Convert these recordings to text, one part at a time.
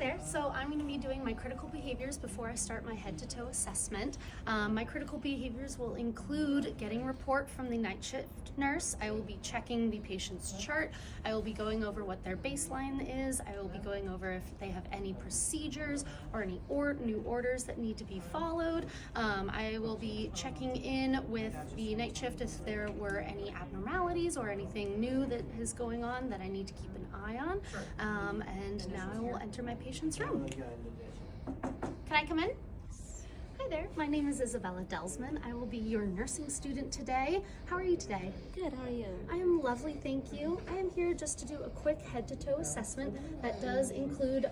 there. So I'm going to be doing my critical behaviors before I start my head-to-toe assessment. My critical behaviors will include getting a report from the night shift nurse. I will be checking the patient's chart. I will be going over what their baseline is. I will be going over if they have any procedures or any new orders that need to be followed. I will be checking in with the night shift if there were any abnormalities or anything new that is going on that I need to keep an eye on. And now I will enter my patient's room. Can I come in? Hi there, my name is Isabella Delsman. I will be your nursing student today. How are you today? Good, how are you? I am lovely, thank you. I am here just to do a quick head-to-toe assessment that does include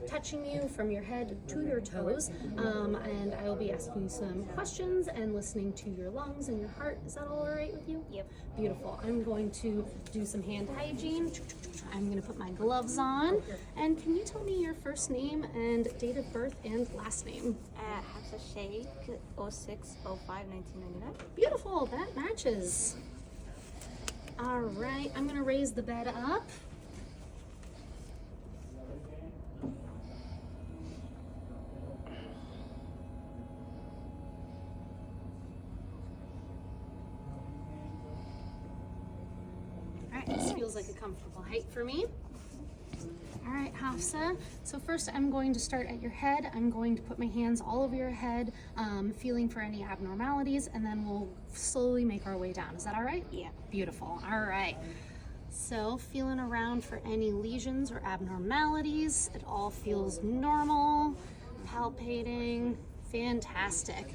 touching you from your head to your toes, and I will be asking you some questions and listening to your lungs and your heart. Is that all right with you? Yep. Beautiful. I'm going to do some hand hygiene. I'm going to put my gloves on. And can you tell me your first name and date of birth and last name? Hafsa Sheikh, 06/05/1999. Beautiful, that matches. All right, I'm gonna raise the bed up. All right, this feels like a comfortable height for me. All right, Hafsa. So first I'm going to start at your head. I'm going to put my hands all over your head, feeling for any abnormalities, and then we'll slowly make our way down. Is that all right? Yeah. Beautiful. All right. So feeling around for any lesions or abnormalities. It all feels normal. Palpating. Fantastic.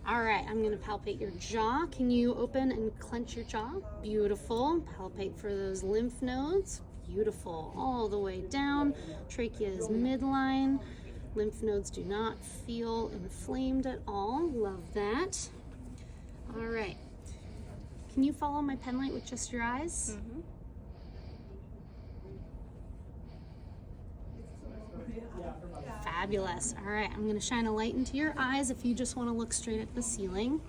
All right, I'm gonna palpate your jaw. Can you open and clench your jaw? Beautiful. Palpate for those lymph nodes. Beautiful, all the way down. Trachea is midline. Lymph nodes do not feel inflamed at all. Love that. All right. Can you follow my pen light with just your eyes? Mm-hmm. Fabulous. All right, I'm going to shine a light into your eyes if you just want to look straight at the ceiling.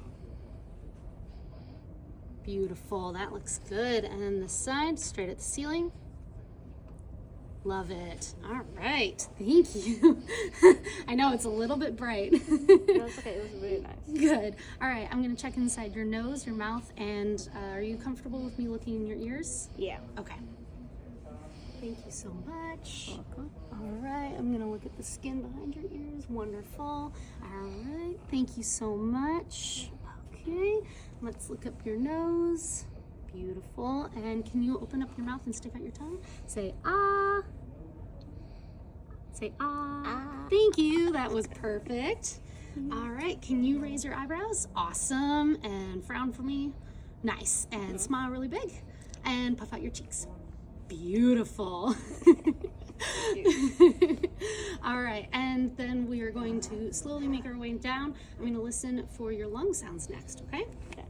Beautiful, that looks good. And this side, straight at the ceiling. Love it. All right, thank you. I know it's a little bit bright. No, it's okay, it was really nice. Good. All right, I'm gonna check inside your nose, your mouth, and are you comfortable with me looking in your ears? Yeah. Okay. Thank you so much. Welcome. All right, I'm gonna look at the skin behind your ears. Wonderful. All right, thank you so much. Okay, let's look up your nose. Beautiful. And can you open up your mouth and stick out your tongue? Say ah. Say ah. Ah. Thank you. That was perfect. All right. Can you raise your eyebrows? Awesome. And frown for me. Nice. And smile really big. And puff out your cheeks. Beautiful. All right. And then we are going to slowly make our way down. I'm going to listen for your lung sounds next, okay? Okay.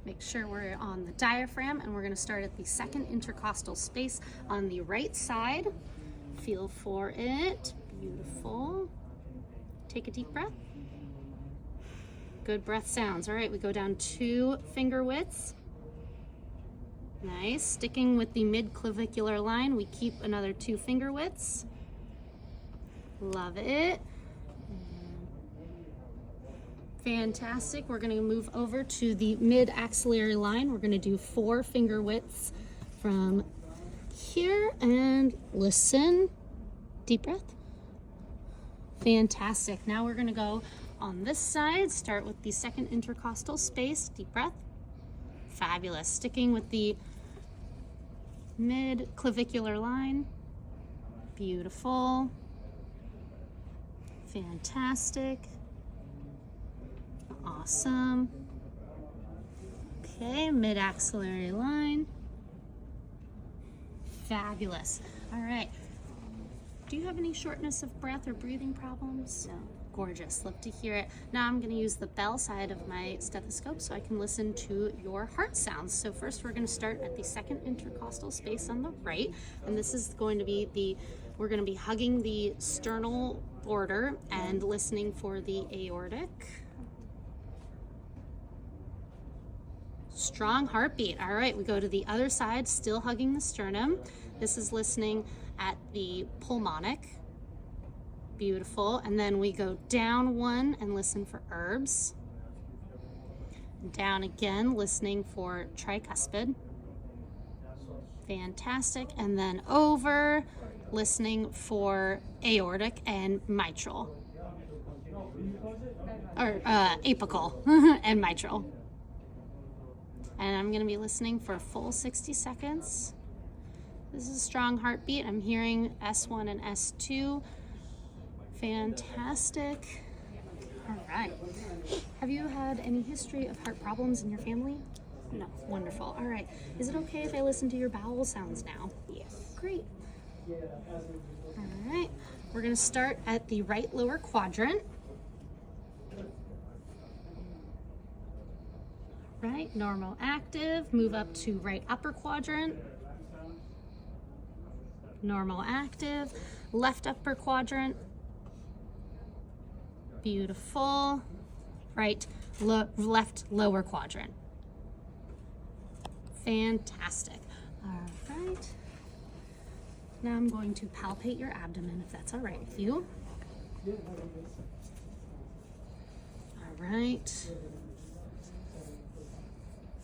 Make sure we're on the diaphragm, and we're going to start at the second intercostal space on the right side. Feel for it. Beautiful. Take a deep breath. Good breath sounds. All right, we go down 2 finger widths. Nice. Sticking with the mid-clavicular line, we keep another 2 finger widths. Love it. Fantastic. We're going to move over to the mid-axillary line. We're going to do 4 finger widths from here, and listen. Deep breath. Fantastic. Now we're going to go on this side. Start with the second intercostal space. Deep breath. Fabulous. Sticking with the mid-clavicular line. Beautiful. Fantastic. Awesome. Okay, mid-axillary line. Fabulous. All right. Do you have any shortness of breath or breathing problems? No. Gorgeous. Love to hear it. Now I'm going to use the bell side of my stethoscope so I can listen to your heart sounds. So first we're going to start at the second intercostal space on the right, and this is going to be we're going to be hugging the sternal border and listening for the aortic. Strong heartbeat. All right, we go to the other side, still hugging the sternum. This is listening at the pulmonic. Beautiful. And then we go down one and listen for herbs. Down again, listening for tricuspid. Fantastic. And then over, listening for aortic and mitral. Or apical and mitral. And I'm going to be listening for a full 60 seconds. This is a strong heartbeat. I'm hearing S1 and S2. Fantastic. All right. Have you had any history of heart problems in your family? No. Wonderful. All right. Is it okay if I listen to your bowel sounds now? Yes. Great. All right. We're going to start at the right lower quadrant. Right, normal active, move up to right upper quadrant, normal active, left upper quadrant, beautiful, left lower quadrant. Fantastic. All right, now I'm going to palpate your abdomen if that's all right with you. All right.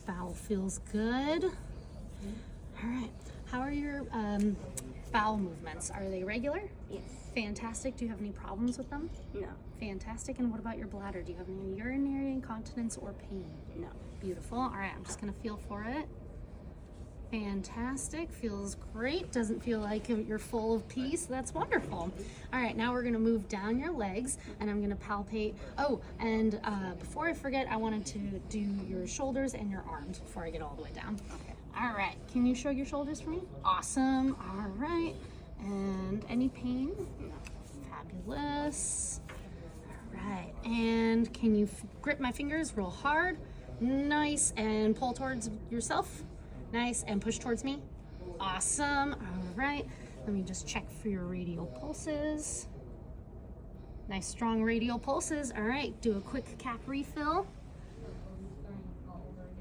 Bowel feels good. All right. How are your bowel movements? Are they regular? Yes. Fantastic. Do you have any problems with them? No. Fantastic. And what about your bladder? Do you have any urinary incontinence or pain? No. Beautiful. All right. I'm just going to feel for it. Fantastic. Feels great. Doesn't feel like you're full of peace. That's wonderful. All right, now we're going to move down your legs and I'm going to palpate. Oh, and before I forget, I wanted to do your shoulders and your arms before I get all the way down. Okay. All right. Can you show your shoulders for me? Awesome. All right. And any pain? No. Fabulous. All right. And can you grip my fingers real hard? Nice. And pull towards yourself. Nice, and push towards me. Awesome. All right, let me just check for your radial pulses. Nice, strong radial pulses. All right, do a quick cap refill.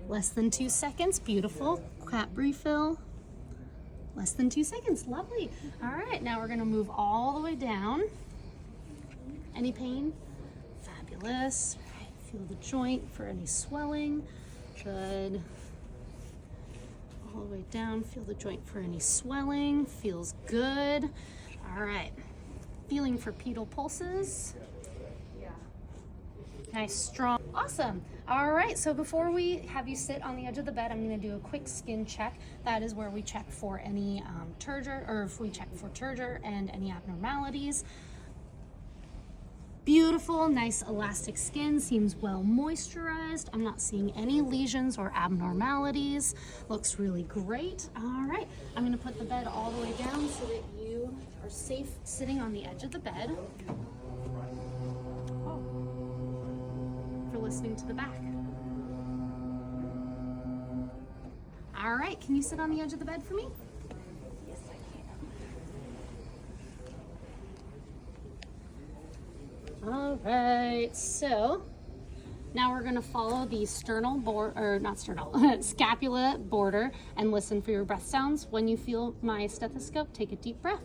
Less than 2 seconds. Beautiful. Cap refill. Less than 2 seconds. Lovely. All right, now we're going to move all the way down. Any pain? Fabulous. All right, feel the joint for any swelling. Good. All the way down, feel the joint for any swelling. Feels good. All right. Feeling for pedal pulses. Nice, strong. Awesome. All right, so before we have you sit on the edge of the bed, I'm going to do a quick skin check. That is where we check for any turgor, or if we check for turgor and any abnormalities. Beautiful, nice elastic skin, seems well moisturized. I'm not seeing any lesions or abnormalities. Looks really great. All right, I'm gonna put the bed all the way down so that you are safe sitting on the edge of the bed. Oh. For listening to the back. All right, can you sit on the edge of the bed for me? Yes, I can. All right, so now we're gonna follow the scapula border and listen for your breath sounds. When you feel my stethoscope, take a deep breath.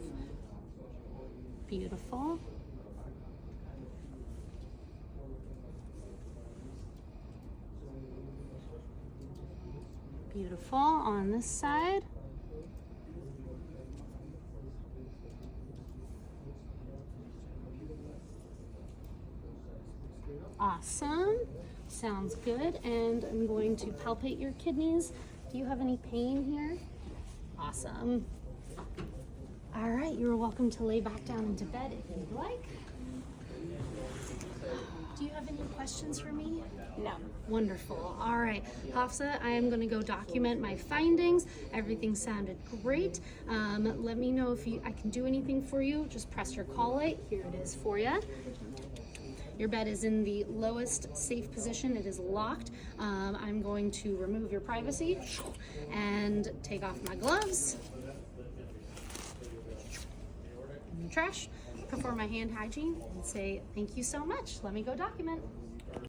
Beautiful. Beautiful, on this side. Awesome, sounds good. And I'm going to palpate your kidneys. Do you have any pain here? Awesome. All right, you're welcome to lay back down into bed if you'd like. Do you have any questions for me? No. Wonderful. All right, Hafsa, I am going to go document my findings. Everything sounded great. Let me know if I can do anything for you. Just press your call light. Here it is for you. Your bed is in the lowest safe position. It is locked. I'm going to remove your privacy and take off my gloves. In the trash. Perform my hand hygiene and say thank you so much. Let me go document.